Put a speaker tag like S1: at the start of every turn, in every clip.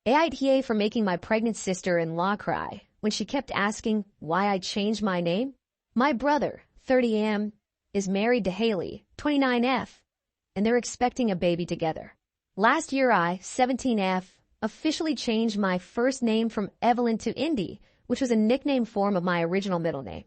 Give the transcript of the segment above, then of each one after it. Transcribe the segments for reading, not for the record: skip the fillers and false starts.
S1: AITA for making my pregnant sister-in-law cry when she kept asking why I changed my name. My brother, 30M, is married to Haley, 29F, and they're expecting a baby together. Last year I, 17F, officially changed my first name from Evelyn to Indy, which was a nickname form of my original middle name.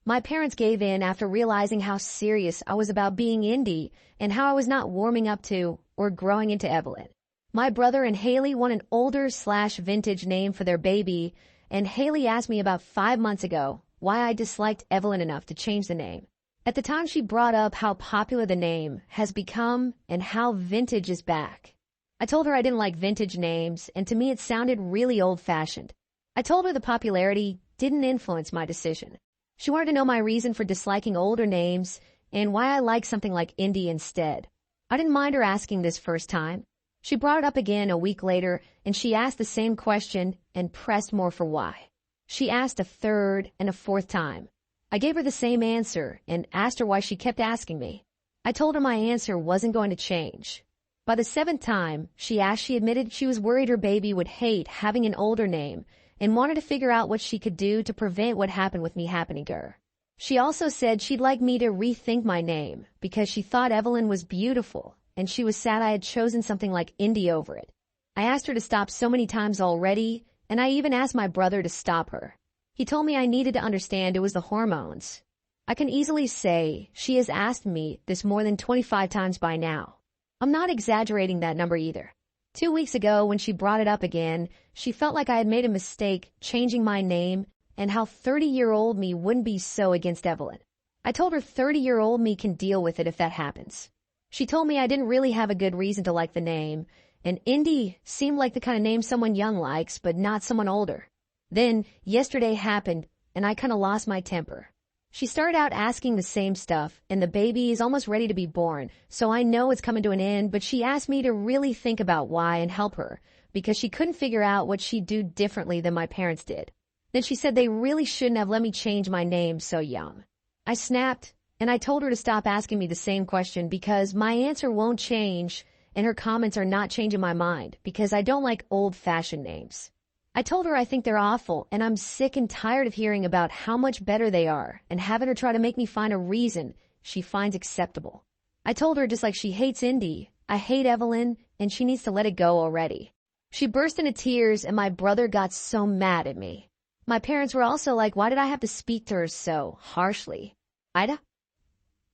S1: My parents gave in after realizing how serious I was about being Indy and how I was not warming up to or growing into Evelyn. My brother and Haley want an older/vintage name for their baby, and Haley asked me about 5 months ago why I disliked Evelyn enough to change the name. At the time she brought up how popular the name has become and how vintage is back. I told her I didn't like vintage names, and to me it sounded really old-fashioned. I told her the popularity didn't influence my decision. She wanted to know my reason for disliking older names and why I like something like Indy instead. I didn't mind her asking this first time. She brought it up again a week later, and she asked the same question and pressed more for why. She asked a third and a fourth time. I gave her the same answer and asked her why she kept asking me. I told her my answer wasn't going to change. By the seventh time she asked, she admitted she was worried her baby would hate having an older name and wanted to figure out what she could do to prevent what happened with me happening to her. She also said she'd like me to rethink my name because she thought Evelyn was beautiful and she was sad I had chosen something like Indy over it. I asked her to stop so many times already, and I even asked my brother to stop her. He told me I needed to understand it was the hormones. I can easily say she has asked me this more than 25 times by now. I'm not exaggerating that number either. 2 weeks ago, when she brought it up again, she felt like I had made a mistake changing my name and how 30-year-old me wouldn't be so against Evelyn. I told her 30-year-old me can deal with it if that happens. She told me I didn't really have a good reason to like the name, and Indy seemed like the kind of name someone young likes, but not someone older. Then, yesterday happened, and I kind of lost my temper. She started out asking the same stuff, and the baby is almost ready to be born, so I know it's coming to an end, but she asked me to really think about why and help her, because she couldn't figure out what she'd do differently than my parents did. Then she said they really shouldn't have let me change my name so young. I snapped, and I told her to stop asking me the same question because my answer won't change, and her comments are not changing my mind because I don't like old-fashioned names. I told her I think they're awful, and I'm sick and tired of hearing about how much better they are and having her try to make me find a reason she finds acceptable. I told her just like she hates Indy, I hate Evelyn, and she needs to let it go already. She burst into tears, and my brother got so mad at me. My parents were also like, why did I have to speak to her so harshly? AITA?